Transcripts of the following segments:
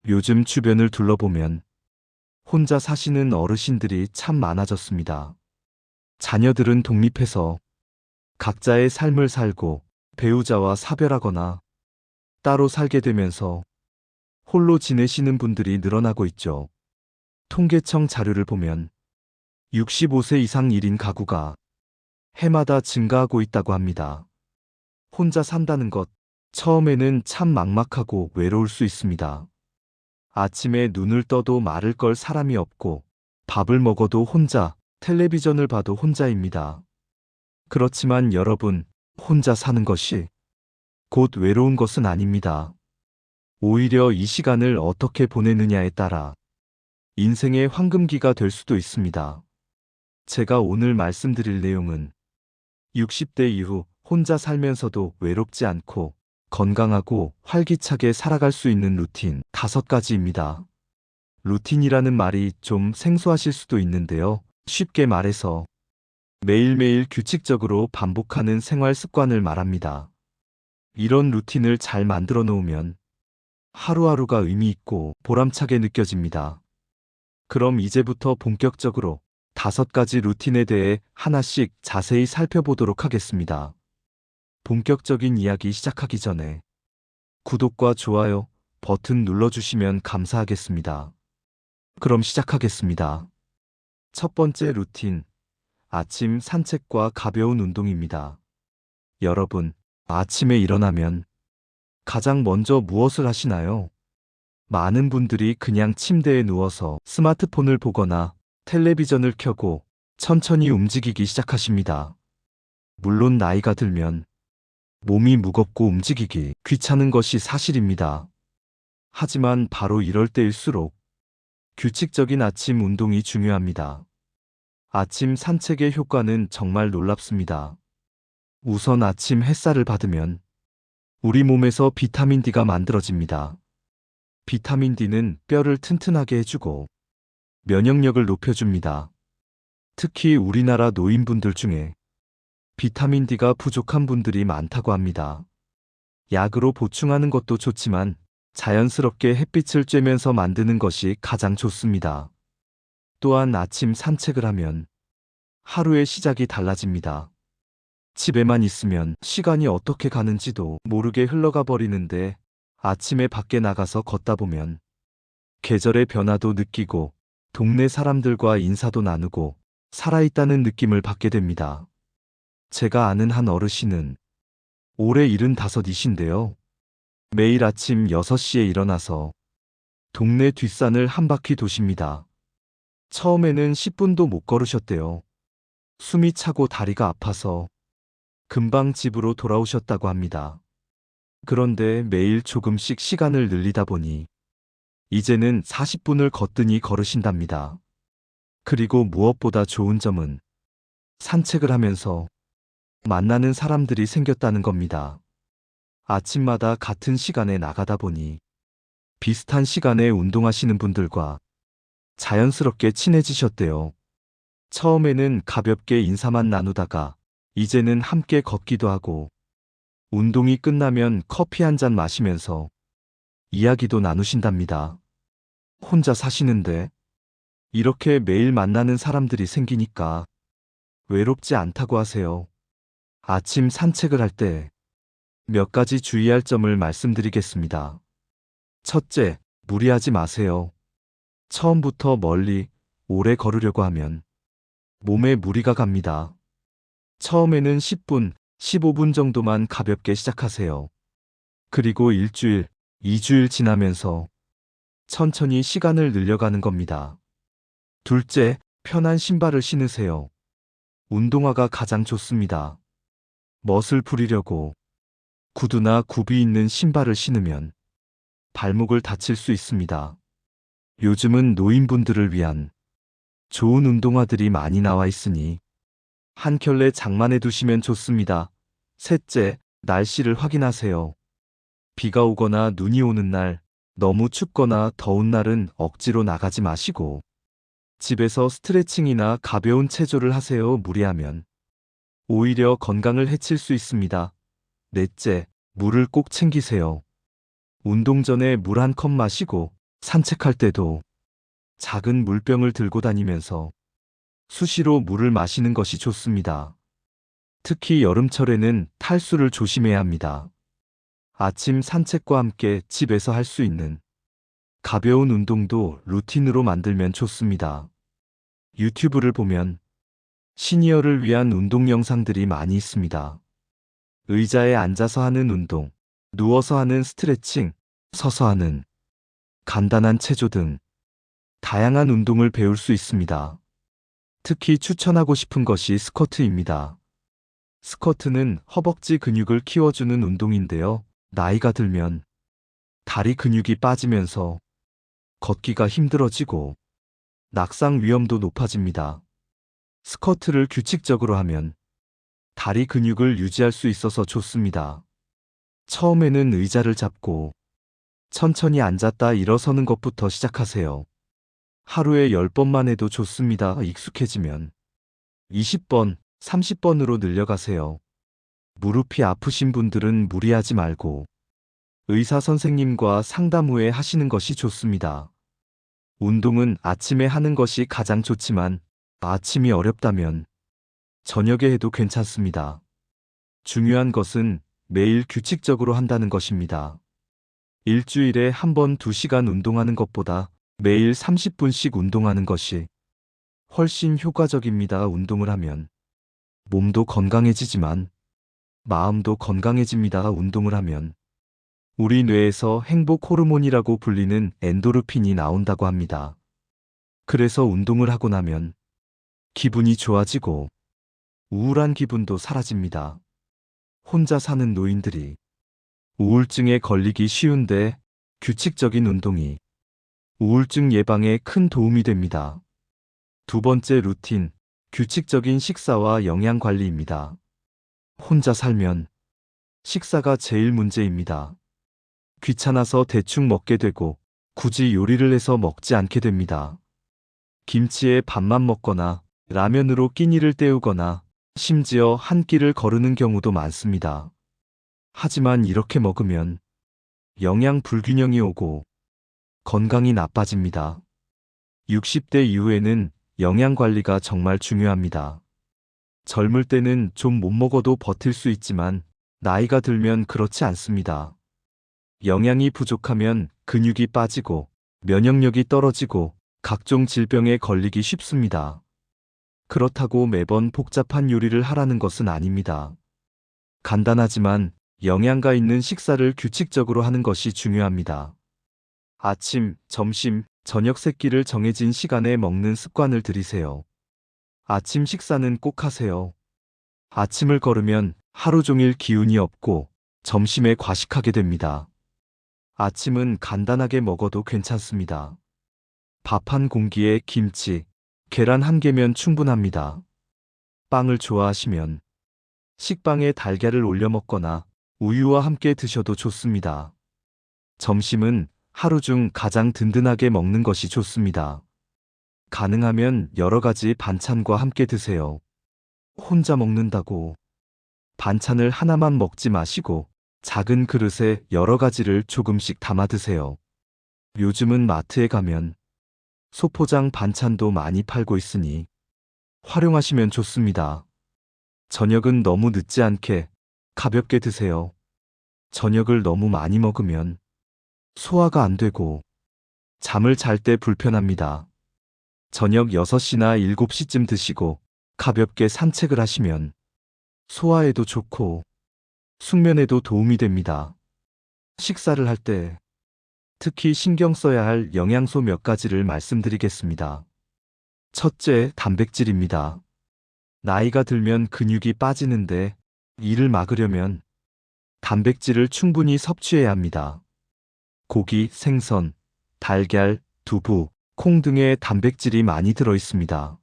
요즘 주변을 둘러보면 혼자 사시는 어르신들이 참 많아졌습니다. 자녀들은 독립해서 각자의 삶을 살고 배우자와 사별하거나 따로 살게 되면서 홀로 지내시는 분들이 늘어나고 있죠. 통계청 자료를 보면 65세 이상 1인 가구가 해마다 증가하고 있다고 합니다. 혼자 산다는 것, 처음에는 참 막막하고 외로울 수 있습니다. 아침에 눈을 떠도 마를 걸 사람이 없고 밥을 먹어도 혼자, 텔레비전을 봐도 혼자입니다. 그렇지만 여러분, 혼자 사는 것이 곧 외로운 것은 아닙니다. 오히려 이 시간을 어떻게 보내느냐에 따라 인생의 황금기가 될 수도 있습니다. 제가 오늘 말씀드릴 내용은 60대 이후 혼자 살면서도 외롭지 않고 건강하고 활기차게 살아갈 수 있는 루틴 5가지입니다. 루틴이라는 말이 좀 생소하실 수도 있는데요. 쉽게 말해서 매일매일 규칙적으로 반복하는 생활 습관을 말합니다. 이런 루틴을 잘 만들어 놓으면 하루하루가 의미 있고 보람차게 느껴집니다. 그럼 이제부터 본격적으로 5가지 루틴에 대해 하나씩 자세히 살펴보도록 하겠습니다. 본격적인 이야기 시작하기 전에 구독과 좋아요 버튼 눌러주시면 감사하겠습니다. 그럼 시작하겠습니다. 첫 번째 루틴, 아침 산책과 가벼운 운동입니다. 여러분, 아침에 일어나면 가장 먼저 무엇을 하시나요? 많은 분들이 그냥 침대에 누워서 스마트폰을 보거나 텔레비전을 켜고 천천히 움직이기 시작하십니다. 물론 나이가 들면 몸이 무겁고 움직이기 귀찮은 것이 사실입니다. 하지만 바로 이럴 때일수록 규칙적인 아침 운동이 중요합니다. 아침 산책의 효과는 정말 놀랍습니다. 우선 아침 햇살을 받으면 우리 몸에서 비타민 D가 만들어집니다. 비타민 D는 뼈를 튼튼하게 해주고 면역력을 높여줍니다. 특히 우리나라 노인분들 중에 비타민 D가 부족한 분들이 많다고 합니다. 약으로 보충하는 것도 좋지만 자연스럽게 햇빛을 쬐면서 만드는 것이 가장 좋습니다. 또한 아침 산책을 하면 하루의 시작이 달라집니다. 집에만 있으면 시간이 어떻게 가는지도 모르게 흘러가 버리는데 아침에 밖에 나가서 걷다 보면 계절의 변화도 느끼고 동네 사람들과 인사도 나누고 살아있다는 느낌을 받게 됩니다. 제가 아는 한 어르신은 올해 75이신데요. 매일 아침 6시에 일어나서 동네 뒷산을 한 바퀴 도십니다. 처음에는 10분도 못 걸으셨대요. 숨이 차고 다리가 아파서 금방 집으로 돌아오셨다고 합니다. 그런데 매일 조금씩 시간을 늘리다 보니 이제는 40분을 거뜬히 걸으신답니다. 그리고 무엇보다 좋은 점은 산책을 하면서 만나는 사람들이 생겼다는 겁니다. 아침마다 같은 시간에 나가다 보니 비슷한 시간에 운동하시는 분들과 자연스럽게 친해지셨대요. 처음에는 가볍게 인사만 나누다가 이제는 함께 걷기도 하고 운동이 끝나면 커피 한 잔 마시면서 이야기도 나누신답니다. 혼자 사시는데 이렇게 매일 만나는 사람들이 생기니까 외롭지 않다고 하세요. 아침 산책을 할 때 몇 가지 주의할 점을 말씀드리겠습니다. 첫째, 무리하지 마세요. 처음부터 멀리 오래 걸으려고 하면 몸에 무리가 갑니다. 처음에는 10분, 15분 정도만 가볍게 시작하세요. 그리고 일주일, 2주일 지나면서 천천히 시간을 늘려가는 겁니다. 둘째, 편한 신발을 신으세요. 운동화가 가장 좋습니다. 멋을 부리려고 구두나 굽이 있는 신발을 신으면 발목을 다칠 수 있습니다. 요즘은 노인분들을 위한 좋은 운동화들이 많이 나와 있으니 한 켤레 장만해 두시면 좋습니다. 셋째, 날씨를 확인하세요. 비가 오거나 눈이 오는 날, 너무 춥거나 더운 날은 억지로 나가지 마시고 집에서 스트레칭이나 가벼운 체조를 하세요. 무리하면 오히려 건강을 해칠 수 있습니다. 넷째, 물을 꼭 챙기세요. 운동 전에 물 한 컵 마시고 산책할 때도 작은 물병을 들고 다니면서 수시로 물을 마시는 것이 좋습니다. 특히 여름철에는 탈수를 조심해야 합니다. 아침 산책과 함께 집에서 할 수 있는 가벼운 운동도 루틴으로 만들면 좋습니다. 유튜브를 보면 시니어를 위한 운동 영상들이 많이 있습니다. 의자에 앉아서 하는 운동, 누워서 하는 스트레칭, 서서 하는 간단한 체조 등 다양한 운동을 배울 수 있습니다. 특히 추천하고 싶은 것이 스쿼트입니다. 스쿼트는 허벅지 근육을 키워주는 운동인데요. 나이가 들면 다리 근육이 빠지면서 걷기가 힘들어지고 낙상 위험도 높아집니다. 스쿼트를 규칙적으로 하면 다리 근육을 유지할 수 있어서 좋습니다. 처음에는 의자를 잡고 천천히 앉았다 일어서는 것부터 시작하세요. 하루에 10번만 해도 좋습니다. 익숙해지면 20번, 30번으로 늘려가세요. 무릎이 아프신 분들은 무리하지 말고 의사 선생님과 상담 후에 하시는 것이 좋습니다. 운동은 아침에 하는 것이 가장 좋지만 아침이 어렵다면 저녁에 해도 괜찮습니다. 중요한 것은 매일 규칙적으로 한다는 것입니다. 일주일에 한 번 2시간 운동하는 것보다 매일 30분씩 운동하는 것이 훨씬 효과적입니다. 운동을 하면 몸도 건강해지지만 마음도 건강해집니다. 운동을 하면 우리 뇌에서 행복 호르몬이라고 불리는 엔도르핀이 나온다고 합니다. 그래서 운동을 하고 나면 기분이 좋아지고 우울한 기분도 사라집니다. 혼자 사는 노인들이 우울증에 걸리기 쉬운데 규칙적인 운동이 우울증 예방에 큰 도움이 됩니다. 두 번째 루틴, 규칙적인 식사와 영양 관리입니다. 혼자 살면 식사가 제일 문제입니다. 귀찮아서 대충 먹게 되고 굳이 요리를 해서 먹지 않게 됩니다. 김치에 밥만 먹거나 라면으로 끼니를 때우거나 심지어 한 끼를 거르는 경우도 많습니다. 하지만 이렇게 먹으면 영양 불균형이 오고 건강이 나빠집니다. 60대 이후에는 영양 관리가 정말 중요합니다. 젊을 때는 좀 못 먹어도 버틸 수 있지만 나이가 들면 그렇지 않습니다. 영양이 부족하면 근육이 빠지고 면역력이 떨어지고 각종 질병에 걸리기 쉽습니다. 그렇다고 매번 복잡한 요리를 하라는 것은 아닙니다. 간단하지만 영양가 있는 식사를 규칙적으로 하는 것이 중요합니다. 아침, 점심, 저녁 세 끼를 정해진 시간에 먹는 습관을 들이세요. 아침 식사는 꼭 하세요. 아침을 거르면 하루 종일 기운이 없고 점심에 과식하게 됩니다. 아침은 간단하게 먹어도 괜찮습니다. 밥 한 공기에 김치, 계란 한 개면 충분합니다. 빵을 좋아하시면 식빵에 달걀을 올려 먹거나 우유와 함께 드셔도 좋습니다. 점심은 하루 중 가장 든든하게 먹는 것이 좋습니다. 가능하면 여러 가지 반찬과 함께 드세요. 혼자 먹는다고 반찬을 하나만 먹지 마시고 작은 그릇에 여러 가지를 조금씩 담아 드세요. 요즘은 마트에 가면 소포장 반찬도 많이 팔고 있으니 활용하시면 좋습니다. 저녁은 너무 늦지 않게 가볍게 드세요. 저녁을 너무 많이 먹으면 소화가 안 되고 잠을 잘 때 불편합니다. 저녁 6시나 7시쯤 드시고 가볍게 산책을 하시면 소화에도 좋고 숙면에도 도움이 됩니다. 식사를 할 때 특히 신경 써야 할 영양소 몇 가지를 말씀드리겠습니다. 첫째, 단백질입니다. 나이가 들면 근육이 빠지는데 이를 막으려면 단백질을 충분히 섭취해야 합니다. 고기, 생선, 달걀, 두부, 콩 등의 단백질이 많이 들어 있습니다.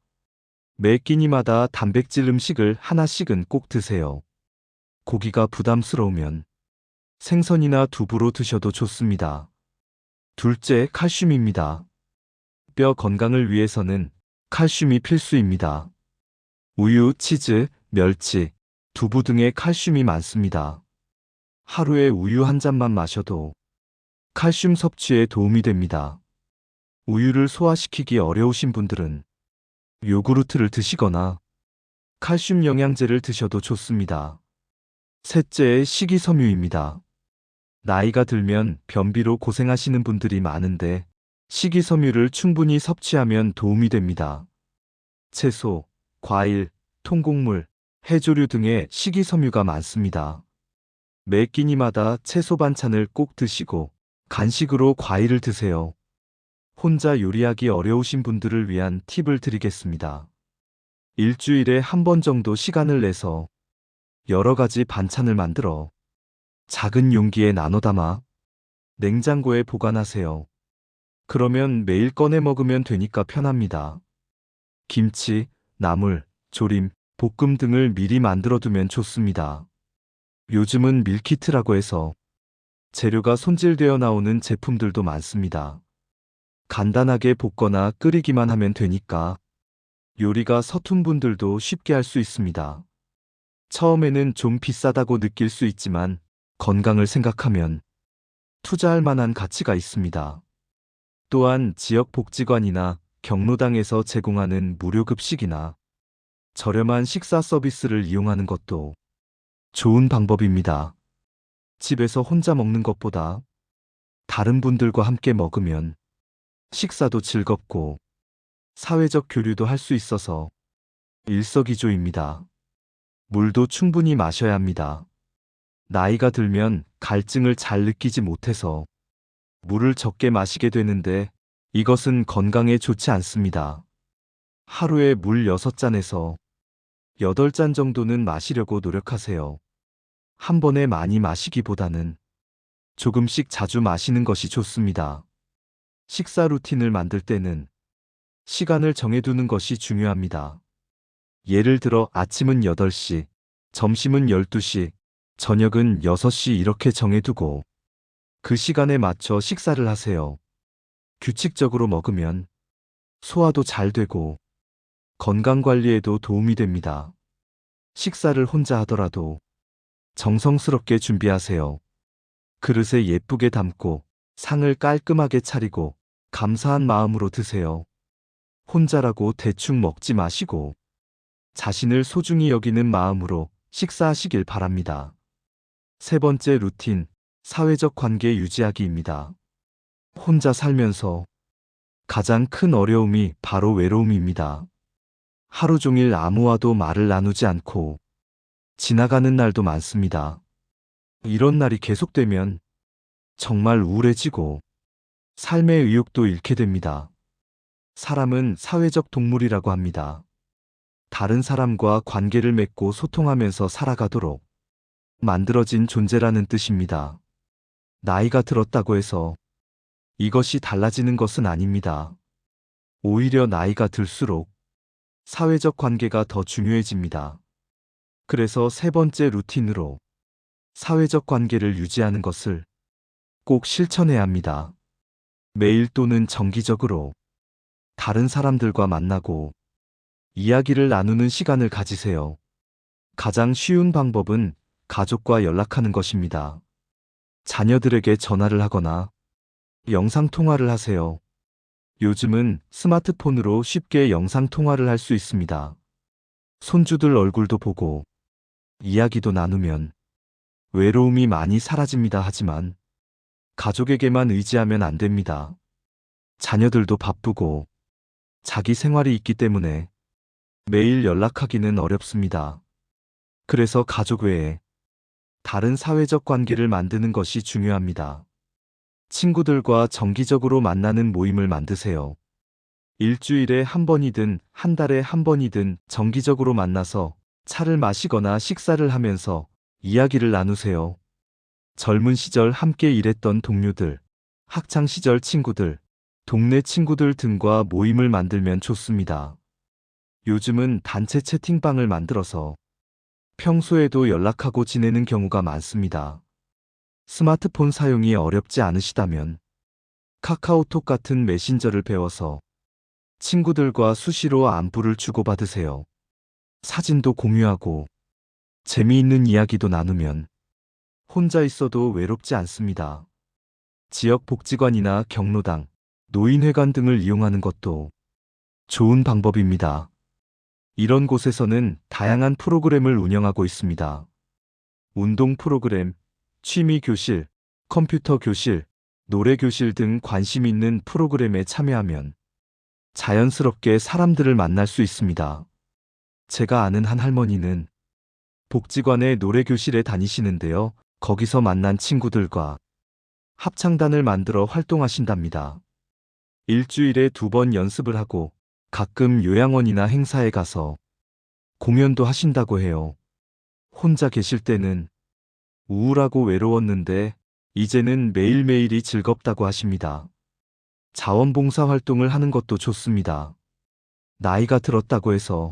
매 끼니마다 단백질 음식을 하나씩은 꼭 드세요. 고기가 부담스러우면 생선이나 두부로 드셔도 좋습니다. 둘째, 칼슘입니다. 뼈 건강을 위해서는 칼슘이 필수입니다. 우유, 치즈, 멸치, 두부 등의 칼슘이 많습니다. 하루에 우유 한 잔만 마셔도 칼슘 섭취에 도움이 됩니다. 우유를 소화시키기 어려우신 분들은 요구르트를 드시거나 칼슘 영양제를 드셔도 좋습니다. 셋째, 식이섬유입니다. 나이가 들면 변비로 고생하시는 분들이 많은데 식이섬유를 충분히 섭취하면 도움이 됩니다. 채소, 과일, 통곡물, 해조류 등의 식이섬유가 많습니다. 매 끼니마다 채소 반찬을 꼭 드시고 간식으로 과일을 드세요. 혼자 요리하기 어려우신 분들을 위한 팁을 드리겠습니다. 일주일에 한 번 정도 시간을 내서 여러 가지 반찬을 만들어 작은 용기에 나눠 담아 냉장고에 보관하세요. 그러면 매일 꺼내 먹으면 되니까 편합니다. 김치, 나물, 조림, 볶음 등을 미리 만들어 두면 좋습니다. 요즘은 밀키트라고 해서 재료가 손질되어 나오는 제품들도 많습니다. 간단하게 볶거나 끓이기만 하면 되니까 요리가 서툰 분들도 쉽게 할 수 있습니다. 처음에는 좀 비싸다고 느낄 수 있지만 건강을 생각하면 투자할 만한 가치가 있습니다. 또한 지역 복지관이나 경로당에서 제공하는 무료 급식이나 저렴한 식사 서비스를 이용하는 것도 좋은 방법입니다. 집에서 혼자 먹는 것보다 다른 분들과 함께 먹으면 식사도 즐겁고 사회적 교류도 할 수 있어서 일석이조입니다. 물도 충분히 마셔야 합니다. 나이가 들면 갈증을 잘 느끼지 못해서 물을 적게 마시게 되는데 이것은 건강에 좋지 않습니다. 하루에 물 6잔에서 8잔 정도는 마시려고 노력하세요. 한 번에 많이 마시기보다는 조금씩 자주 마시는 것이 좋습니다. 식사 루틴을 만들 때는 시간을 정해두는 것이 중요합니다. 예를 들어 아침은 8시, 점심은 12시, 저녁은 6시 이렇게 정해두고 그 시간에 맞춰 식사를 하세요. 규칙적으로 먹으면 소화도 잘 되고 건강 관리에도 도움이 됩니다. 식사를 혼자 하더라도 정성스럽게 준비하세요. 그릇에 예쁘게 담고 상을 깔끔하게 차리고 감사한 마음으로 드세요. 혼자라고 대충 먹지 마시고 자신을 소중히 여기는 마음으로 식사하시길 바랍니다. 세 번째 루틴, 사회적 관계 유지하기입니다. 혼자 살면서 가장 큰 어려움이 바로 외로움입니다. 하루 종일 아무와도 말을 나누지 않고 지나가는 날도 많습니다. 이런 날이 계속되면 정말 우울해지고 삶의 의욕도 잃게 됩니다. 사람은 사회적 동물이라고 합니다. 다른 사람과 관계를 맺고 소통하면서 살아가도록 만들어진 존재라는 뜻입니다. 나이가 들었다고 해서 이것이 달라지는 것은 아닙니다. 오히려 나이가 들수록 사회적 관계가 더 중요해집니다. 그래서 세 번째 루틴으로 사회적 관계를 유지하는 것을 꼭 실천해야 합니다. 매일 또는 정기적으로 다른 사람들과 만나고 이야기를 나누는 시간을 가지세요. 가장 쉬운 방법은 가족과 연락하는 것입니다. 자녀들에게 전화를 하거나 영상통화를 하세요. 요즘은 스마트폰으로 쉽게 영상통화를 할 수 있습니다. 손주들 얼굴도 보고 이야기도 나누면 외로움이 많이 사라집니다. 하지만 가족에게만 의지하면 안 됩니다. 자녀들도 바쁘고 자기 생활이 있기 때문에 매일 연락하기는 어렵습니다. 그래서 가족 외에 다른 사회적 관계를 만드는 것이 중요합니다. 친구들과 정기적으로 만나는 모임을 만드세요. 일주일에 한 번이든 한 달에 한 번이든 정기적으로 만나서 차를 마시거나 식사를 하면서 이야기를 나누세요. 젊은 시절 함께 일했던 동료들, 학창 시절 친구들, 동네 친구들 등과 모임을 만들면 좋습니다. 요즘은 단체 채팅방을 만들어서 평소에도 연락하고 지내는 경우가 많습니다. 스마트폰 사용이 어렵지 않으시다면 카카오톡 같은 메신저를 배워서 친구들과 수시로 안부를 주고받으세요. 사진도 공유하고 재미있는 이야기도 나누면 혼자 있어도 외롭지 않습니다. 지역 복지관이나 경로당, 노인회관 등을 이용하는 것도 좋은 방법입니다. 이런 곳에서는 다양한 프로그램을 운영하고 있습니다. 운동 프로그램, 취미 교실, 컴퓨터 교실, 노래 교실 등 관심 있는 프로그램에 참여하면 자연스럽게 사람들을 만날 수 있습니다. 제가 아는 한 할머니는 복지관의 노래 교실에 다니시는데요. 거기서 만난 친구들과 합창단을 만들어 활동하신답니다. 일주일에 2번 연습을 하고 가끔 요양원이나 행사에 가서 공연도 하신다고 해요. 혼자 계실 때는 우울하고 외로웠는데 이제는 매일매일이 즐겁다고 하십니다. 자원봉사 활동을 하는 것도 좋습니다. 나이가 들었다고 해서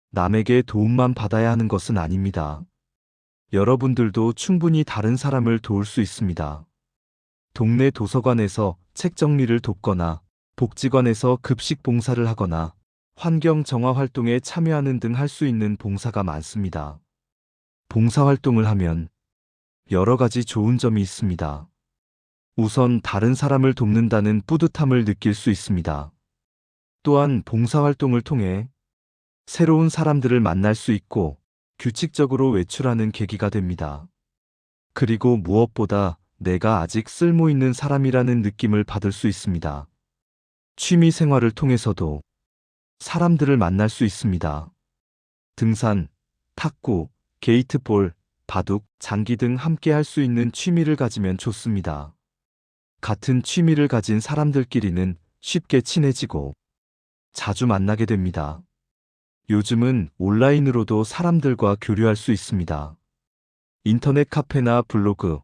남에게 도움만 받아야 하는 것은 아닙니다. 여러분들도 충분히 다른 사람을 도울 수 있습니다. 동네 도서관에서 책 정리를 돕거나 복지관에서 급식 봉사를 하거나 환경 정화 활동에 참여하는 등 할 수 있는 봉사가 많습니다. 봉사활동을 하면 여러 가지 좋은 점이 있습니다. 우선 다른 사람을 돕는다는 뿌듯함을 느낄 수 있습니다. 또한 봉사활동을 통해 새로운 사람들을 만날 수 있고 규칙적으로 외출하는 계기가 됩니다. 그리고 무엇보다 내가 아직 쓸모 있는 사람이라는 느낌을 받을 수 있습니다. 취미 생활을 통해서도 사람들을 만날 수 있습니다. 등산, 탁구, 게이트볼, 바둑, 장기 등 함께 할 수 있는 취미를 가지면 좋습니다. 같은 취미를 가진 사람들끼리는 쉽게 친해지고 자주 만나게 됩니다. 요즘은 온라인으로도 사람들과 교류할 수 있습니다. 인터넷 카페나 블로그,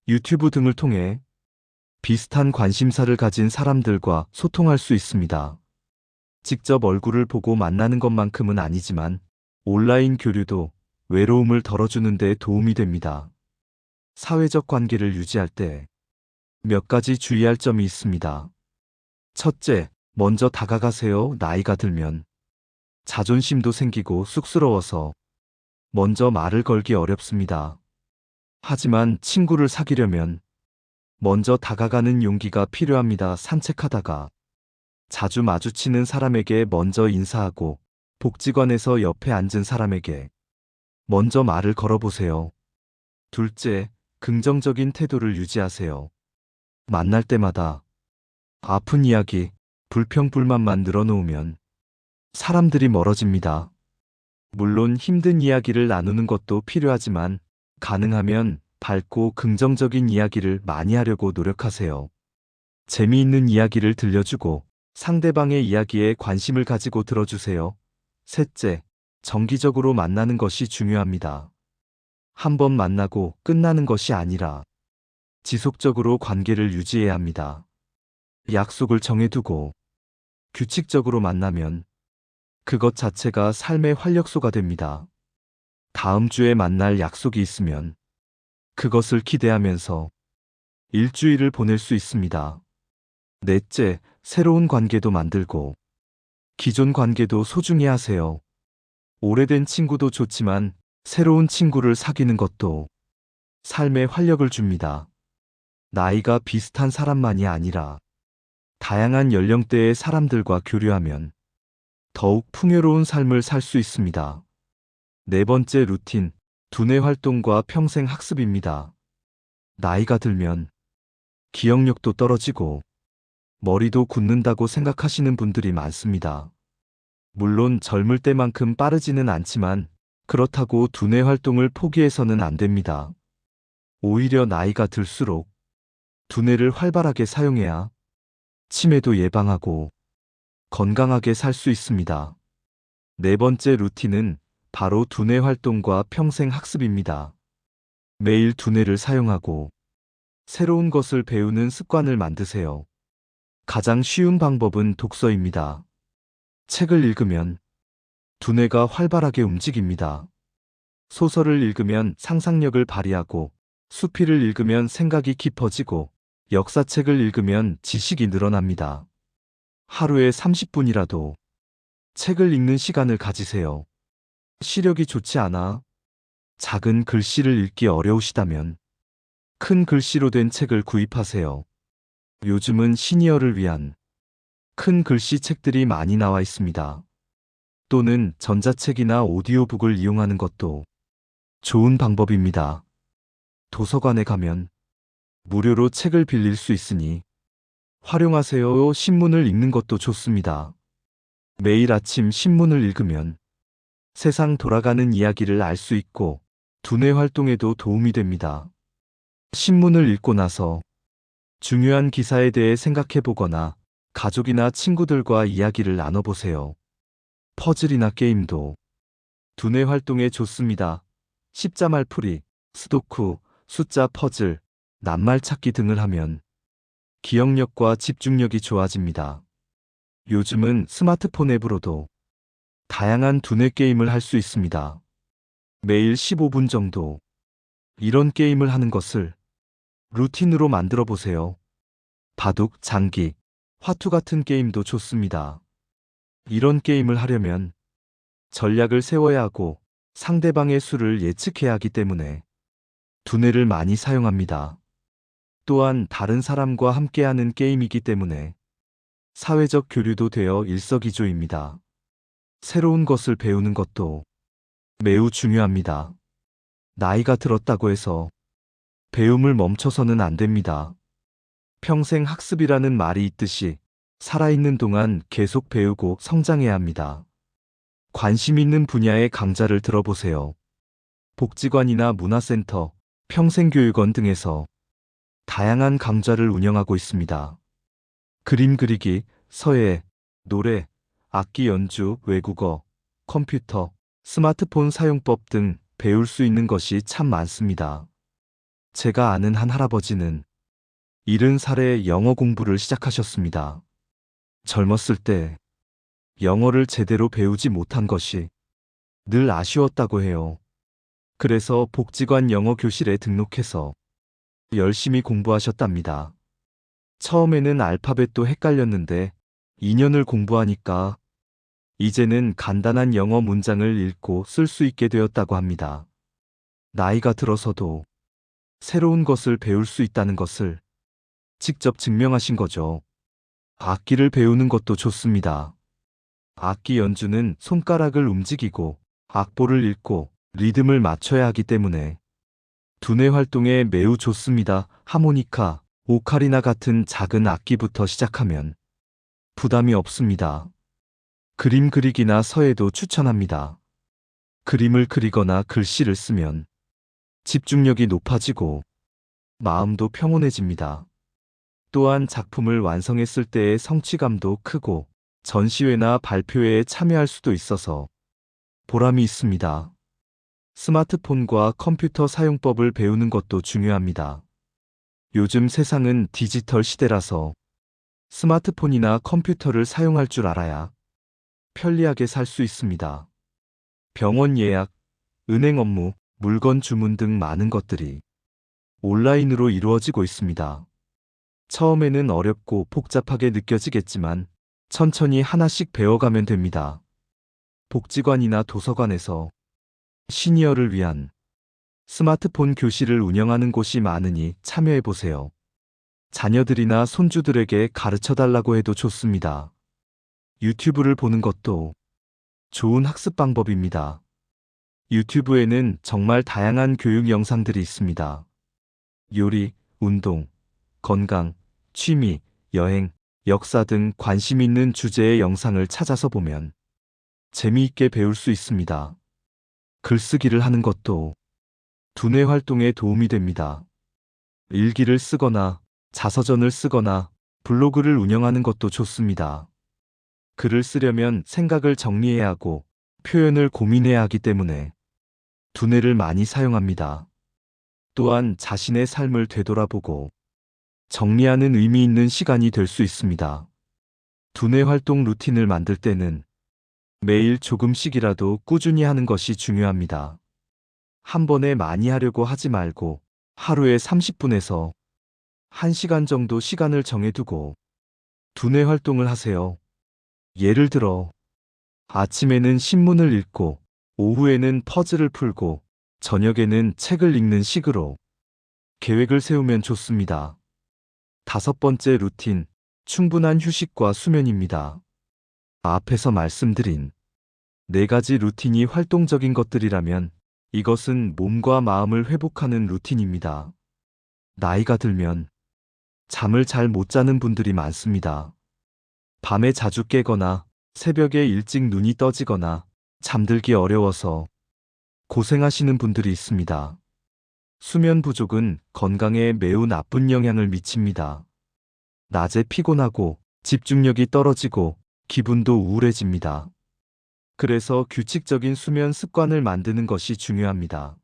유튜브 등을 통해 비슷한 관심사를 가진 사람들과 소통할 수 있습니다. 직접 얼굴을 보고 만나는 것만큼은 아니지만 온라인 교류도 외로움을 덜어주는 데 도움이 됩니다. 사회적 관계를 유지할 때 몇 가지 주의할 점이 있습니다. 첫째, 먼저 다가가세요. 나이가 들면 자존심도 생기고 쑥스러워서 먼저 말을 걸기 어렵습니다. 하지만 친구를 사귀려면 먼저 다가가는 용기가 필요합니다. 산책하다가 자주 마주치는 사람에게 먼저 인사하고 복지관에서 옆에 앉은 사람에게 먼저 말을 걸어보세요. 둘째, 긍정적인 태도를 유지하세요. 만날 때마다 아픈 이야기, 불평불만만 늘어놓으면 사람들이 멀어집니다. 물론 힘든 이야기를 나누는 것도 필요하지만 가능하면 밝고 긍정적인 이야기를 많이 하려고 노력하세요. 재미있는 이야기를 들려주고 상대방의 이야기에 관심을 가지고 들어주세요. 셋째, 정기적으로 만나는 것이 중요합니다. 한 번 만나고 끝나는 것이 아니라 지속적으로 관계를 유지해야 합니다. 약속을 정해두고 규칙적으로 만나면 그것 자체가 삶의 활력소가 됩니다. 다음 주에 만날 약속이 있으면 그것을 기대하면서 일주일을 보낼 수 있습니다. 넷째, 새로운 관계도 만들고 기존 관계도 소중히 하세요. 오래된 친구도 좋지만 새로운 친구를 사귀는 것도 삶에 활력을 줍니다. 나이가 비슷한 사람만이 아니라 다양한 연령대의 사람들과 교류하면 더욱 풍요로운 삶을 살 수 있습니다. 네 번째 루틴, 두뇌 활동과 평생 학습입니다. 나이가 들면 기억력도 떨어지고 머리도 굳는다고 생각하시는 분들이 많습니다. 물론 젊을 때만큼 빠르지는 않지만 그렇다고 두뇌 활동을 포기해서는 안 됩니다. 오히려 나이가 들수록 두뇌를 활발하게 사용해야 치매도 예방하고 건강하게 살 수 있습니다. 네 번째 루틴은 바로 두뇌 활동과 평생 학습입니다. 매일 두뇌를 사용하고 새로운 것을 배우는 습관을 만드세요. 가장 쉬운 방법은 독서입니다. 책을 읽으면 두뇌가 활발하게 움직입니다. 소설을 읽으면 상상력을 발휘하고 수필을 읽으면 생각이 깊어지고 역사책을 읽으면 지식이 늘어납니다. 하루에 30분이라도 책을 읽는 시간을 가지세요. 시력이 좋지 않아 작은 글씨를 읽기 어려우시다면 큰 글씨로 된 책을 구입하세요. 요즘은 시니어를 위한 큰 글씨 책들이 많이 나와 있습니다. 또는 전자책이나 오디오북을 이용하는 것도 좋은 방법입니다. 도서관에 가면 무료로 책을 빌릴 수 있으니 활용하세요. 신문을 읽는 것도 좋습니다. 매일 아침 신문을 읽으면 세상 돌아가는 이야기를 알 수 있고 두뇌 활동에도 도움이 됩니다. 신문을 읽고 나서 중요한 기사에 대해 생각해 보거나 가족이나 친구들과 이야기를 나눠보세요. 퍼즐이나 게임도 두뇌 활동에 좋습니다. 십자말풀이, 스도쿠, 숫자 퍼즐, 낱말 찾기 등을 하면 기억력과 집중력이 좋아집니다. 요즘은 스마트폰 앱으로도 다양한 두뇌 게임을 할 수 있습니다. 매일 15분 정도 이런 게임을 하는 것을 루틴으로 만들어 보세요. 바둑, 장기, 화투 같은 게임도 좋습니다. 이런 게임을 하려면 전략을 세워야 하고 상대방의 수를 예측해야 하기 때문에 두뇌를 많이 사용합니다. 또한 다른 사람과 함께하는 게임이기 때문에 사회적 교류도 되어 일석이조입니다. 새로운 것을 배우는 것도 매우 중요합니다. 나이가 들었다고 해서 배움을 멈춰서는 안 됩니다. 평생 학습이라는 말이 있듯이 살아있는 동안 계속 배우고 성장해야 합니다. 관심 있는 분야의 강좌를 들어보세요. 복지관이나 문화센터, 평생교육원 등에서 다양한 강좌를 운영하고 있습니다. 그림 그리기, 서예, 노래, 악기 연주, 외국어, 컴퓨터, 스마트폰 사용법 등 배울 수 있는 것이 참 많습니다. 제가 아는 한 할아버지는 70살에 영어 공부를 시작하셨습니다. 젊었을 때 영어를 제대로 배우지 못한 것이 늘 아쉬웠다고 해요. 그래서 복지관 영어 교실에 등록해서 열심히 공부하셨답니다. 처음에는 알파벳도 헷갈렸는데 2년을 공부하니까 이제는 간단한 영어 문장을 읽고 쓸 수 있게 되었다고 합니다. 나이가 들어서도 새로운 것을 배울 수 있다는 것을 직접 증명하신 거죠. 악기를 배우는 것도 좋습니다. 악기 연주는 손가락을 움직이고 악보를 읽고 리듬을 맞춰야 하기 때문에 두뇌 활동에 매우 좋습니다. 하모니카, 오카리나 같은 작은 악기부터 시작하면 부담이 없습니다. 그림 그리기나 서예도 추천합니다. 그림을 그리거나 글씨를 쓰면 집중력이 높아지고 마음도 평온해집니다. 또한 작품을 완성했을 때의 성취감도 크고 전시회나 발표회에 참여할 수도 있어서 보람이 있습니다. 스마트폰과 컴퓨터 사용법을 배우는 것도 중요합니다. 요즘 세상은 디지털 시대라서 스마트폰이나 컴퓨터를 사용할 줄 알아야 편리하게 살 수 있습니다. 병원 예약, 은행 업무, 물건 주문 등 많은 것들이 온라인으로 이루어지고 있습니다. 처음에는 어렵고 복잡하게 느껴지겠지만 천천히 하나씩 배워가면 됩니다. 복지관이나 도서관에서 시니어를 위한 스마트폰 교실을 운영하는 곳이 많으니 참여해보세요. 자녀들이나 손주들에게 가르쳐달라고 해도 좋습니다. 유튜브를 보는 것도 좋은 학습 방법입니다. 유튜브에는 정말 다양한 교육 영상들이 있습니다. 요리, 운동, 건강, 취미, 여행, 역사 등 관심 있는 주제의 영상을 찾아서 보면 재미있게 배울 수 있습니다. 글쓰기를 하는 것도 두뇌 활동에 도움이 됩니다. 일기를 쓰거나 자서전을 쓰거나 블로그를 운영하는 것도 좋습니다. 글을 쓰려면 생각을 정리해야 하고 표현을 고민해야 하기 때문에 두뇌를 많이 사용합니다. 또한 자신의 삶을 되돌아보고 정리하는 의미 있는 시간이 될 수 있습니다. 두뇌 활동 루틴을 만들 때는 매일 조금씩이라도 꾸준히 하는 것이 중요합니다. 한 번에 많이 하려고 하지 말고 하루에 30분에서 1시간 정도 시간을 정해두고 두뇌 활동을 하세요. 예를 들어 아침에는 신문을 읽고 오후에는 퍼즐을 풀고 저녁에는 책을 읽는 식으로 계획을 세우면 좋습니다. 5번째 루틴, 충분한 휴식과 수면입니다. 앞에서 말씀드린 4가지 루틴이 활동적인 것들이라면 이것은 몸과 마음을 회복하는 루틴입니다. 나이가 들면 잠을 잘 못 자는 분들이 많습니다. 밤에 자주 깨거나 새벽에 일찍 눈이 떠지거나 잠들기 어려워서 고생하시는 분들이 있습니다. 수면 부족은 건강에 매우 나쁜 영향을 미칩니다. 낮에 피곤하고 집중력이 떨어지고 기분도 우울해집니다. 그래서 규칙적인 수면 습관을 만드는 것이 중요합니다.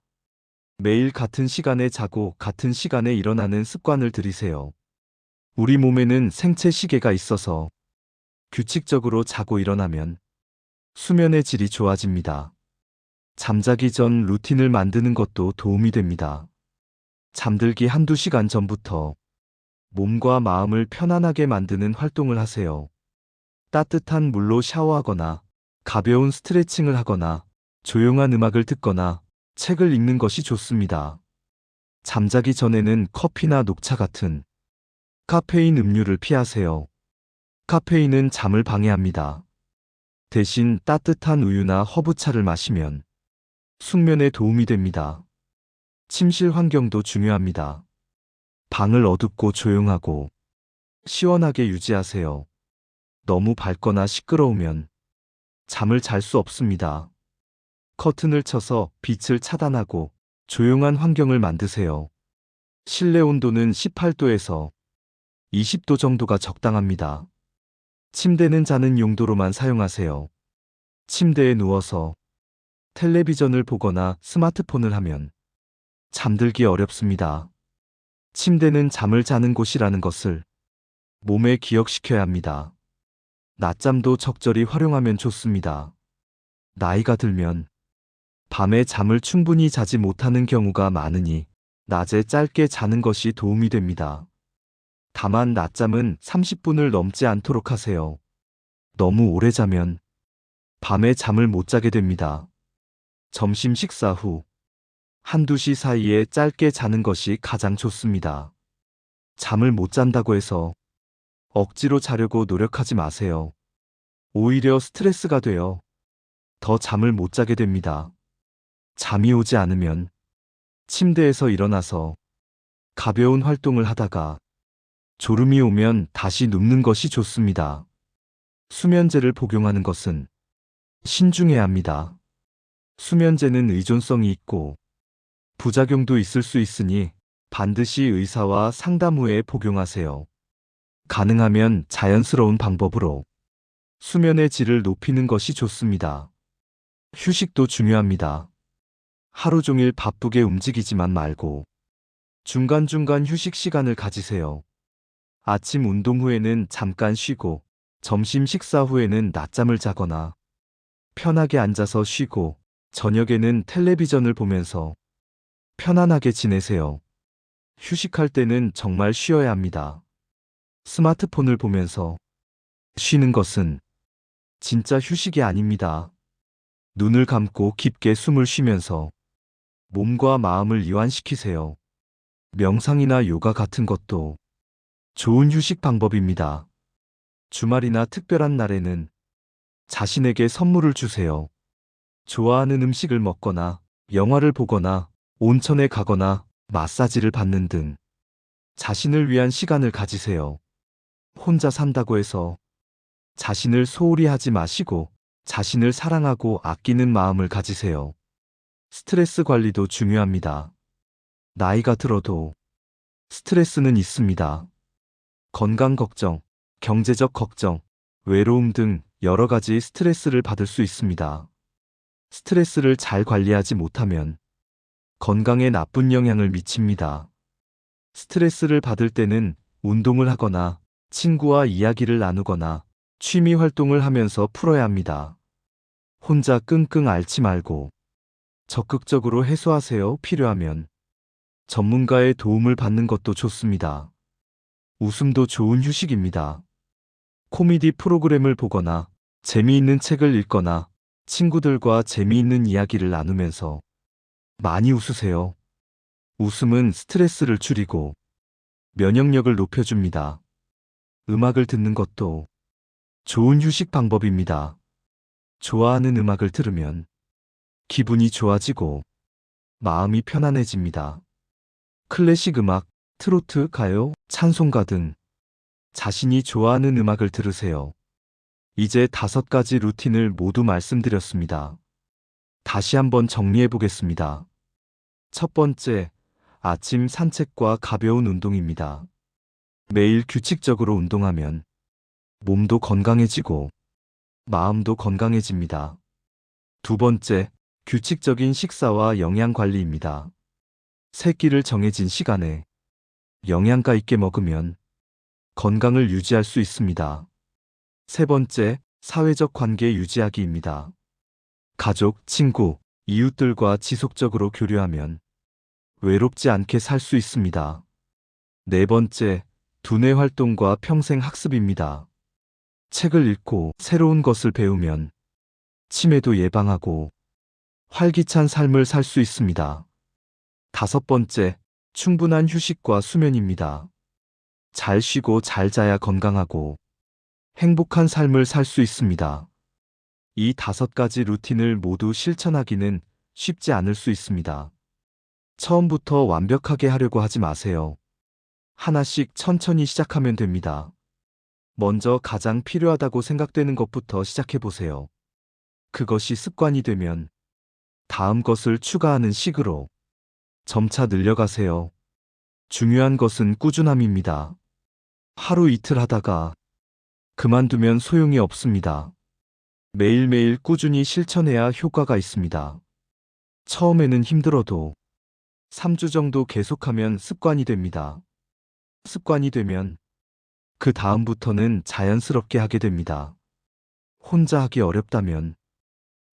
매일 같은 시간에 자고 같은 시간에 일어나는 습관을 들이세요. 우리 몸에는 생체 시계가 있어서 규칙적으로 자고 일어나면 수면의 질이 좋아집니다. 잠자기 전 루틴을 만드는 것도 도움이 됩니다. 잠들기 한두 시간 전부터 몸과 마음을 편안하게 만드는 활동을 하세요. 따뜻한 물로 샤워하거나 가벼운 스트레칭을 하거나 조용한 음악을 듣거나 책을 읽는 것이 좋습니다. 잠자기 전에는 커피나 녹차 같은 카페인 음료를 피하세요. 카페인은 잠을 방해합니다. 대신 따뜻한 우유나 허브차를 마시면 숙면에 도움이 됩니다. 침실 환경도 중요합니다. 방을 어둡고 조용하고 시원하게 유지하세요. 너무 밝거나 시끄러우면 잠을 잘 수 없습니다. 커튼을 쳐서 빛을 차단하고 조용한 환경을 만드세요. 실내 온도는 18도에서 20도 정도가 적당합니다. 침대는 자는 용도로만 사용하세요. 침대에 누워서 텔레비전을 보거나 스마트폰을 하면 잠들기 어렵습니다. 침대는 잠을 자는 곳이라는 것을 몸에 기억시켜야 합니다. 낮잠도 적절히 활용하면 좋습니다. 나이가 들면 밤에 잠을 충분히 자지 못하는 경우가 많으니 낮에 짧게 자는 것이 도움이 됩니다. 다만 낮잠은 30분을 넘지 않도록 하세요. 너무 오래 자면 밤에 잠을 못 자게 됩니다. 점심 식사 후 한두 시 사이에 짧게 자는 것이 가장 좋습니다. 잠을 못 잔다고 해서 억지로 자려고 노력하지 마세요. 오히려 스트레스가 되어 더 잠을 못 자게 됩니다. 잠이 오지 않으면 침대에서 일어나서 가벼운 활동을 하다가 졸음이 오면 다시 눕는 것이 좋습니다. 수면제를 복용하는 것은 신중해야 합니다. 수면제는 의존성이 있고 부작용도 있을 수 있으니 반드시 의사와 상담 후에 복용하세요. 가능하면 자연스러운 방법으로 수면의 질을 높이는 것이 좋습니다. 휴식도 중요합니다. 하루 종일 바쁘게 움직이지만 말고 중간중간 휴식 시간을 가지세요. 아침 운동 후에는 잠깐 쉬고 점심 식사 후에는 낮잠을 자거나 편하게 앉아서 쉬고 저녁에는 텔레비전을 보면서 편안하게 지내세요. 휴식할 때는 정말 쉬어야 합니다. 스마트폰을 보면서 쉬는 것은 진짜 휴식이 아닙니다. 눈을 감고 깊게 숨을 쉬면서 몸과 마음을 이완시키세요. 명상이나 요가 같은 것도 좋은 휴식 방법입니다. 주말이나 특별한 날에는 자신에게 선물을 주세요. 좋아하는 음식을 먹거나 영화를 보거나 온천에 가거나 마사지를 받는 등 자신을 위한 시간을 가지세요. 혼자 산다고 해서 자신을 소홀히 하지 마시고 자신을 사랑하고 아끼는 마음을 가지세요. 스트레스 관리도 중요합니다. 나이가 들어도 스트레스는 있습니다. 건강 걱정, 경제적 걱정, 외로움 등 여러 가지 스트레스를 받을 수 있습니다. 스트레스를 잘 관리하지 못하면 건강에 나쁜 영향을 미칩니다. 스트레스를 받을 때는 운동을 하거나 친구와 이야기를 나누거나 취미 활동을 하면서 풀어야 합니다. 혼자 끙끙 앓지 말고 적극적으로 해소하세요. 필요하면 전문가의 도움을 받는 것도 좋습니다. 웃음도 좋은 휴식입니다. 코미디 프로그램을 보거나 재미있는 책을 읽거나 친구들과 재미있는 이야기를 나누면서 많이 웃으세요. 웃음은 스트레스를 줄이고 면역력을 높여줍니다. 음악을 듣는 것도 좋은 휴식 방법입니다. 좋아하는 음악을 들으면 기분이 좋아지고 마음이 편안해집니다. 클래식 음악, 트로트, 가요, 찬송가 등 자신이 좋아하는 음악을 들으세요. 이제 5가지 루틴을 모두 말씀드렸습니다. 다시 한번 정리해 보겠습니다. 첫 번째, 아침 산책과 가벼운 운동입니다. 매일 규칙적으로 운동하면 몸도 건강해지고 마음도 건강해집니다. 두 번째, 규칙적인 식사와 영양 관리입니다. 세 끼를 정해진 시간에 영양가 있게 먹으면 건강을 유지할 수 있습니다. 세 번째, 사회적 관계 유지하기입니다. 가족, 친구, 이웃들과 지속적으로 교류하면 외롭지 않게 살 수 있습니다. 네 번째, 두뇌 활동과 평생 학습입니다. 책을 읽고 새로운 것을 배우면 치매도 예방하고 활기찬 삶을 살 수 있습니다. 다섯 번째, 충분한 휴식과 수면입니다. 잘 쉬고 잘 자야 건강하고 행복한 삶을 살 수 있습니다. 이 5가지 루틴을 모두 실천하기는 쉽지 않을 수 있습니다. 처음부터 완벽하게 하려고 하지 마세요. 하나씩 천천히 시작하면 됩니다. 먼저 가장 필요하다고 생각되는 것부터 시작해 보세요. 그것이 습관이 되면 다음 것을 추가하는 식으로 점차 늘려가세요. 중요한 것은 꾸준함입니다. 하루 이틀 하다가 그만두면 소용이 없습니다. 매일매일 꾸준히 실천해야 효과가 있습니다. 처음에는 힘들어도 3주 정도 계속하면 습관이 됩니다. 습관이 되면 그 다음부터는 자연스럽게 하게 됩니다. 혼자 하기 어렵다면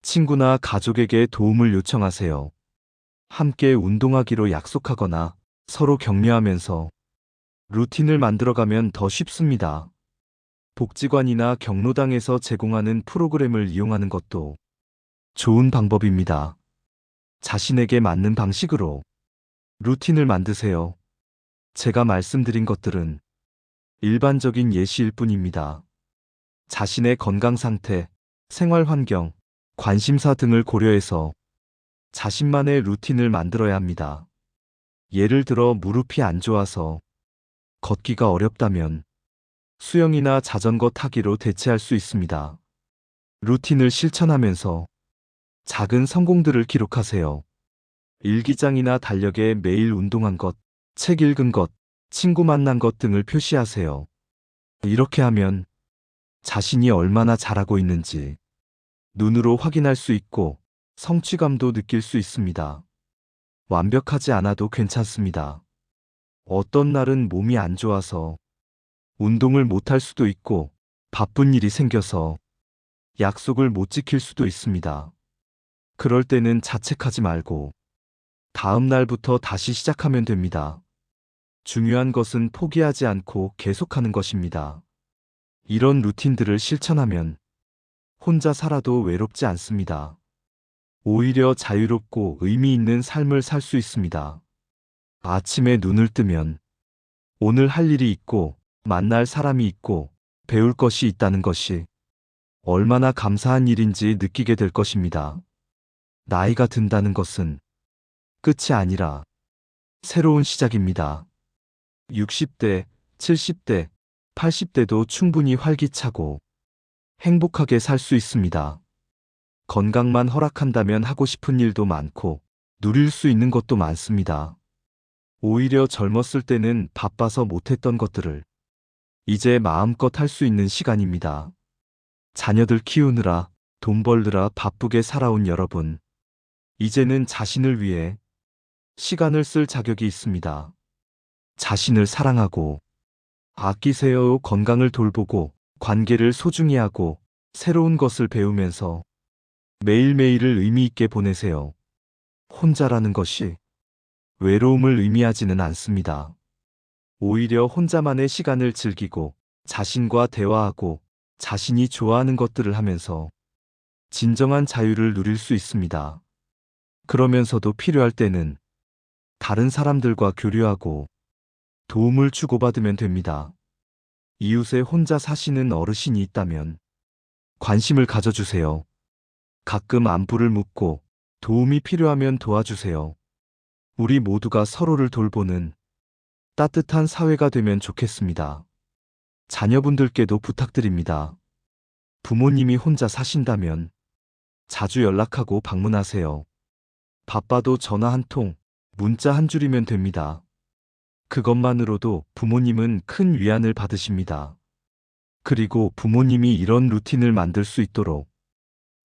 친구나 가족에게 도움을 요청하세요. 함께 운동하기로 약속하거나 서로 격려하면서 루틴을 만들어가면 더 쉽습니다. 복지관이나 경로당에서 제공하는 프로그램을 이용하는 것도 좋은 방법입니다. 자신에게 맞는 방식으로 루틴을 만드세요. 제가 말씀드린 것들은 일반적인 예시일 뿐입니다. 자신의 건강 상태, 생활 환경, 관심사 등을 고려해서 자신만의 루틴을 만들어야 합니다. 예를 들어 무릎이 안 좋아서 걷기가 어렵다면 수영이나 자전거 타기로 대체할 수 있습니다. 루틴을 실천하면서 작은 성공들을 기록하세요. 일기장이나 달력에 매일 운동한 것, 책 읽은 것, 친구 만난 것 등을 표시하세요. 이렇게 하면 자신이 얼마나 잘하고 있는지 눈으로 확인할 수 있고 성취감도 느낄 수 있습니다. 완벽하지 않아도 괜찮습니다. 어떤 날은 몸이 안 좋아서 운동을 못할 수도 있고 바쁜 일이 생겨서 약속을 못 지킬 수도 있습니다. 그럴 때는 자책하지 말고 다음 날부터 다시 시작하면 됩니다. 중요한 것은 포기하지 않고 계속하는 것입니다. 이런 루틴들을 실천하면 혼자 살아도 외롭지 않습니다. 오히려 자유롭고 의미 있는 삶을 살 수 있습니다. 아침에 눈을 뜨면 오늘 할 일이 있고 만날 사람이 있고 배울 것이 있다는 것이 얼마나 감사한 일인지 느끼게 될 것입니다. 나이가 든다는 것은 끝이 아니라 새로운 시작입니다. 60대, 70대, 80대도 충분히 활기차고 행복하게 살 수 있습니다. 건강만 허락한다면 하고 싶은 일도 많고 누릴 수 있는 것도 많습니다. 오히려 젊었을 때는 바빠서 못했던 것들을 이제 마음껏 할 수 있는 시간입니다. 자녀들 키우느라 돈 벌느라 바쁘게 살아온 여러분, 이제는 자신을 위해 시간을 쓸 자격이 있습니다. 자신을 사랑하고 아끼세요. 건강을 돌보고 관계를 소중히 하고 새로운 것을 배우면서 매일매일을 의미 있게 보내세요. 혼자라는 것이 외로움을 의미하지는 않습니다. 오히려 혼자만의 시간을 즐기고 자신과 대화하고 자신이 좋아하는 것들을 하면서 진정한 자유를 누릴 수 있습니다. 그러면서도 필요할 때는 다른 사람들과 교류하고 도움을 주고받으면 됩니다. 이웃에 혼자 사시는 어르신이 있다면 관심을 가져주세요. 가끔 안부를 묻고 도움이 필요하면 도와주세요. 우리 모두가 서로를 돌보는 따뜻한 사회가 되면 좋겠습니다. 자녀분들께도 부탁드립니다. 부모님이 혼자 사신다면 자주 연락하고 방문하세요. 바빠도 전화 한 통, 문자 한 줄이면 됩니다. 그것만으로도 부모님은 큰 위안을 받으십니다. 그리고 부모님이 이런 루틴을 만들 수 있도록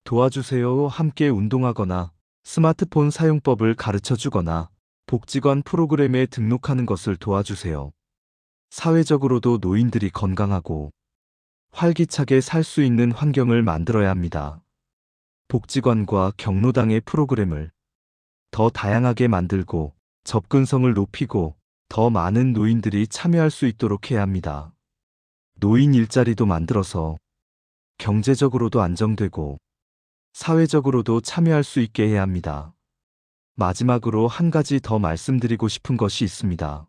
도와주세요. 함께 운동하거나 스마트폰 사용법을 가르쳐 주거나 복지관 프로그램에 등록하는 것을 도와주세요. 사회적으로도 노인들이 건강하고 활기차게 살 수 있는 환경을 만들어야 합니다. 복지관과 경로당의 프로그램을 더 다양하게 만들고 접근성을 높이고 더 많은 노인들이 참여할 수 있도록 해야 합니다. 노인 일자리도 만들어서 경제적으로도 안정되고 사회적으로도 참여할 수 있게 해야 합니다. 마지막으로 한 가지 더 말씀드리고 싶은 것이 있습니다.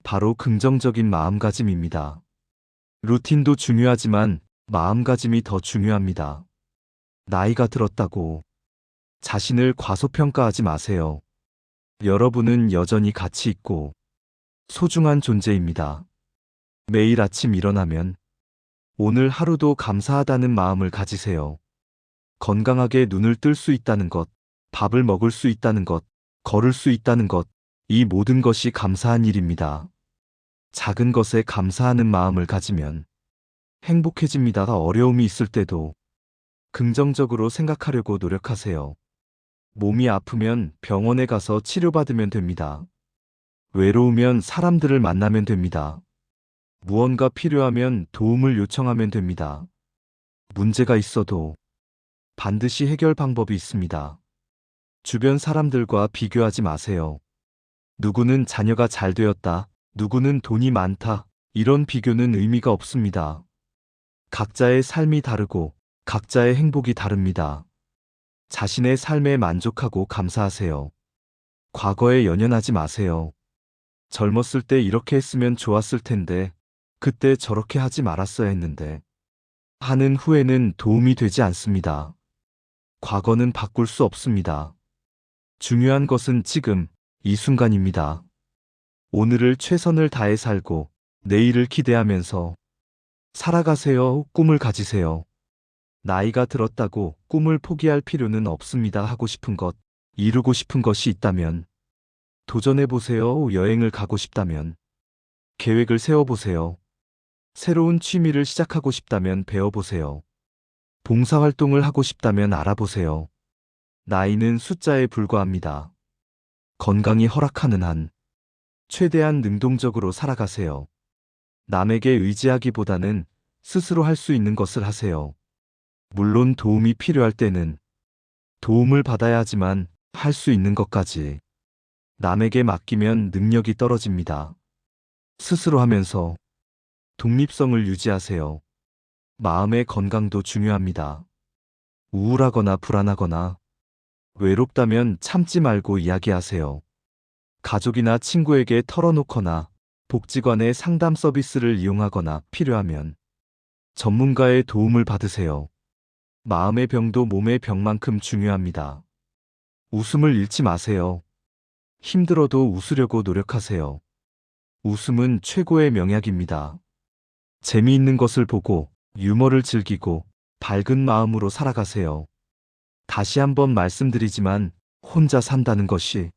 바로 긍정적인 마음가짐입니다. 루틴도 중요하지만 마음가짐이 더 중요합니다. 나이가 들었다고 자신을 과소평가하지 마세요. 여러분은 여전히 가치 있고 소중한 존재입니다. 매일 아침 일어나면 오늘 하루도 감사하다는 마음을 가지세요. 건강하게 눈을 뜰 수 있다는 것, 밥을 먹을 수 있다는 것, 걸을 수 있다는 것, 이 모든 것이 감사한 일입니다. 작은 것에 감사하는 마음을 가지면 행복해집니다. 어려움이 있을 때도 긍정적으로 생각하려고 노력하세요. 몸이 아프면 병원에 가서 치료받으면 됩니다. 외로우면 사람들을 만나면 됩니다. 무언가 필요하면 도움을 요청하면 됩니다. 문제가 있어도 반드시 해결 방법이 있습니다. 주변 사람들과 비교하지 마세요. 누구는 자녀가 잘 되었다, 누구는 돈이 많다, 이런 비교는 의미가 없습니다. 각자의 삶이 다르고 각자의 행복이 다릅니다. 자신의 삶에 만족하고 감사하세요. 과거에 연연하지 마세요. 젊었을 때 이렇게 했으면 좋았을 텐데, 그때 저렇게 하지 말았어야 했는데, 하는 후에는 도움이 되지 않습니다. 과거는 바꿀 수 없습니다. 중요한 것은 지금, 이 순간입니다. 오늘을 최선을 다해 살고 내일을 기대하면서 살아가세요. 꿈을 가지세요. 나이가 들었다고 꿈을 포기할 필요는 없습니다. 하고 싶은 것, 이루고 싶은 것이 있다면 도전해보세요. 여행을 가고 싶다면 계획을 세워보세요. 새로운 취미를 시작하고 싶다면 배워보세요. 봉사활동을 하고 싶다면 알아보세요. 나이는 숫자에 불과합니다. 건강이 허락하는 한 최대한 능동적으로 살아가세요. 남에게 의지하기보다는 스스로 할 수 있는 것을 하세요. 물론 도움이 필요할 때는 도움을 받아야 하지만 할 수 있는 것까지 남에게 맡기면 능력이 떨어집니다. 스스로 하면서 독립성을 유지하세요. 마음의 건강도 중요합니다. 우울하거나 불안하거나 외롭다면 참지 말고 이야기하세요. 가족이나 친구에게 털어놓거나 복지관의 상담 서비스를 이용하거나 필요하면 전문가의 도움을 받으세요. 마음의 병도 몸의 병만큼 중요합니다. 웃음을 잃지 마세요. 힘들어도 웃으려고 노력하세요. 웃음은 최고의 명약입니다. 재미있는 것을 보고 유머를 즐기고 밝은 마음으로 살아가세요. 다시 한번 말씀드리지만 혼자 산다는 것이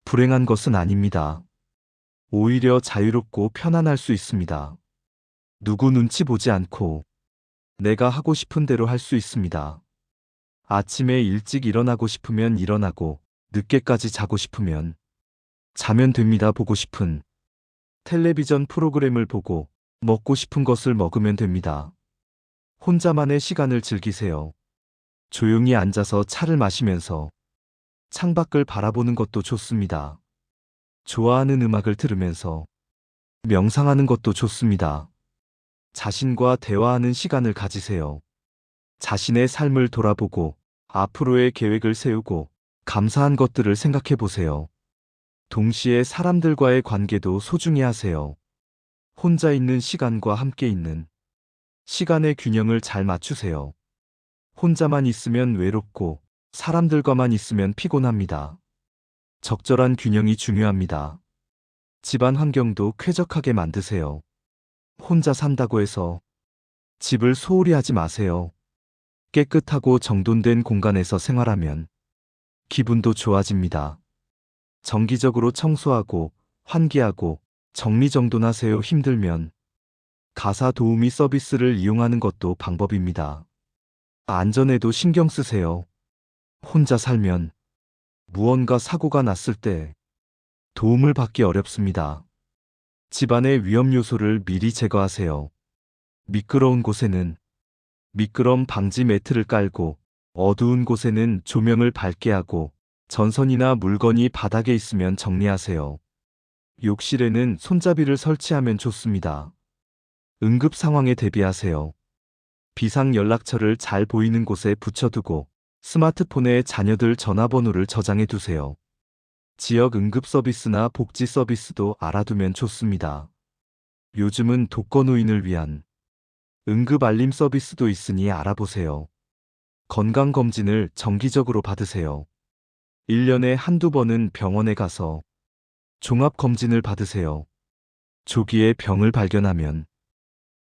불행한 것은 아닙니다. 오히려 자유롭고 편안할 수 있습니다. 누구 눈치 보지 않고 내가 하고 싶은 대로 할 수 있습니다. 아침에 일찍 일어나고 싶으면 일어나고 늦게까지 자고 싶으면 자면 됩니다. 보고 싶은 텔레비전 프로그램을 보고 먹고 싶은 것을 먹으면 됩니다. 혼자만의 시간을 즐기세요. 조용히 앉아서 차를 마시면서 창밖을 바라보는 것도 좋습니다. 좋아하는 음악을 들으면서 명상하는 것도 좋습니다. 자신과 대화하는 시간을 가지세요. 자신의 삶을 돌아보고 앞으로의 계획을 세우고 감사한 것들을 생각해 보세요. 동시에 사람들과의 관계도 소중히 하세요. 혼자 있는 시간과 함께 있는 시간의 균형을 잘 맞추세요. 혼자만 있으면 외롭고 사람들과만 있으면 피곤합니다. 적절한 균형이 중요합니다. 집안 환경도 쾌적하게 만드세요. 혼자 산다고 해서 집을 소홀히 하지 마세요. 깨끗하고 정돈된 공간에서 생활하면 기분도 좋아집니다. 정기적으로 청소하고 환기하고 정리정돈하세요. 힘들면 가사 도우미 서비스를 이용하는 것도 방법입니다. 안전에도 신경 쓰세요. 혼자 살면 무언가 사고가 났을 때 도움을 받기 어렵습니다. 집안의 위험 요소를 미리 제거하세요. 미끄러운 곳에는 미끄럼 방지 매트를 깔고 어두운 곳에는 조명을 밝게 하고 전선이나 물건이 바닥에 있으면 정리하세요. 욕실에는 손잡이를 설치하면 좋습니다. 응급 상황에 대비하세요. 비상 연락처를 잘 보이는 곳에 붙여두고 스마트폰에 자녀들 전화번호를 저장해 두세요. 지역 응급 서비스나 복지 서비스도 알아두면 좋습니다. 요즘은 독거노인을 위한 응급 알림 서비스도 있으니 알아보세요. 건강검진을 정기적으로 받으세요. 1년에 한두 번은 병원에 가서 종합검진을 받으세요. 조기에 병을 발견하면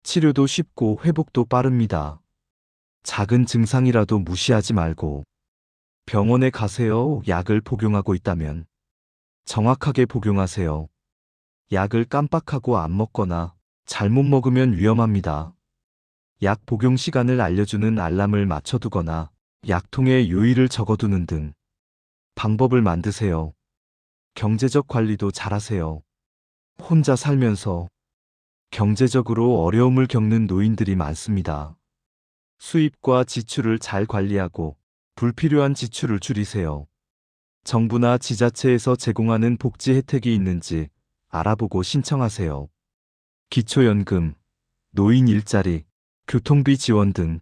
치료도 쉽고 회복도 빠릅니다. 작은 증상이라도 무시하지 말고 병원에 가세요. 약을 복용하고 있다면 정확하게 복용하세요. 약을 깜빡하고 안 먹거나 잘못 먹으면 위험합니다. 약 복용 시간을 알려주는 알람을 맞춰두거나 약통에 요일을 적어두는 등 방법을 만드세요. 경제적 관리도 잘하세요. 혼자 살면서 경제적으로 어려움을 겪는 노인들이 많습니다. 수입과 지출을 잘 관리하고 불필요한 지출을 줄이세요. 정부나 지자체에서 제공하는 복지 혜택이 있는지 알아보고 신청하세요. 기초연금, 노인 일자리, 교통비 지원 등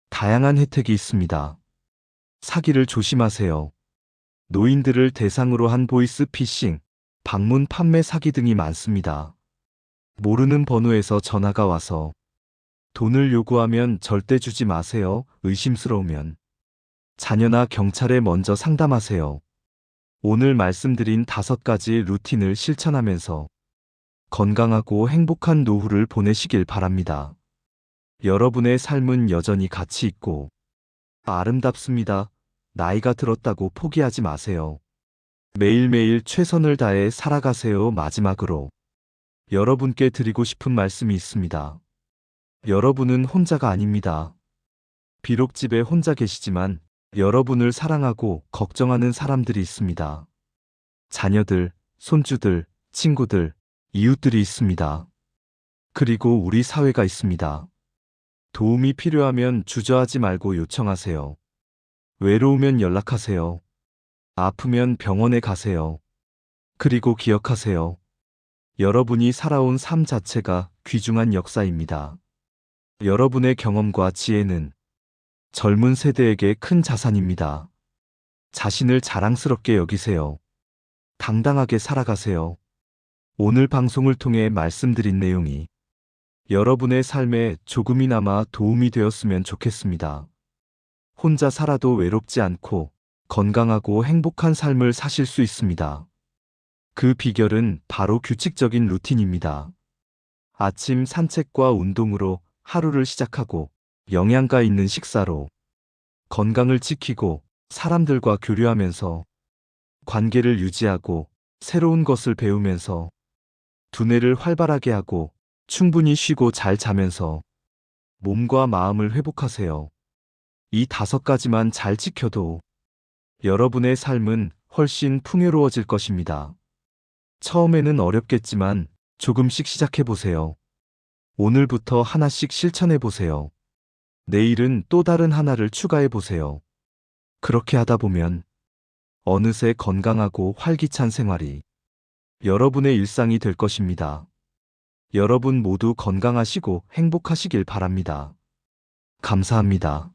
다양한 혜택이 있습니다. 사기를 조심하세요. 노인들을 대상으로 한 보이스 피싱, 방문 판매 사기 등이 많습니다. 모르는 번호에서 전화가 와서 돈을 요구하면 절대 주지 마세요. 의심스러우면 자녀나 경찰에 먼저 상담하세요. 오늘 말씀드린 5가지 루틴을 실천하면서 건강하고 행복한 노후를 보내시길 바랍니다. 여러분의 삶은 여전히 가치 있고 아름답습니다. 나이가 들었다고 포기하지 마세요. 매일매일 최선을 다해 살아가세요. 마지막으로 여러분께 드리고 싶은 말씀이 있습니다. 여러분은 혼자가 아닙니다. 비록 집에 혼자 계시지만 여러분을 사랑하고 걱정하는 사람들이 있습니다. 자녀들, 손주들, 친구들, 이웃들이 있습니다. 그리고 우리 사회가 있습니다. 도움이 필요하면 주저하지 말고 요청하세요. 외로우면 연락하세요. 아프면 병원에 가세요. 그리고 기억하세요. 여러분이 살아온 삶 자체가 귀중한 역사입니다. 여러분의 경험과 지혜는 젊은 세대에게 큰 자산입니다. 자신을 자랑스럽게 여기세요. 당당하게 살아가세요. 오늘 방송을 통해 말씀드린 내용이 여러분의 삶에 조금이나마 도움이 되었으면 좋겠습니다. 혼자 살아도 외롭지 않고 건강하고 행복한 삶을 사실 수 있습니다. 그 비결은 바로 규칙적인 루틴입니다. 아침 산책과 운동으로 하루를 시작하고 영양가 있는 식사로 건강을 지키고 사람들과 교류하면서 관계를 유지하고 새로운 것을 배우면서 두뇌를 활발하게 하고 충분히 쉬고 잘 자면서 몸과 마음을 회복하세요. 이 5가지만 잘 지켜도 여러분의 삶은 훨씬 풍요로워질 것입니다. 처음에는 어렵겠지만 조금씩 시작해보세요. 오늘부터 하나씩 실천해보세요. 내일은 또 다른 하나를 추가해보세요. 그렇게 하다 보면 어느새 건강하고 활기찬 생활이 여러분의 일상이 될 것입니다. 여러분 모두 건강하시고 행복하시길 바랍니다. 감사합니다.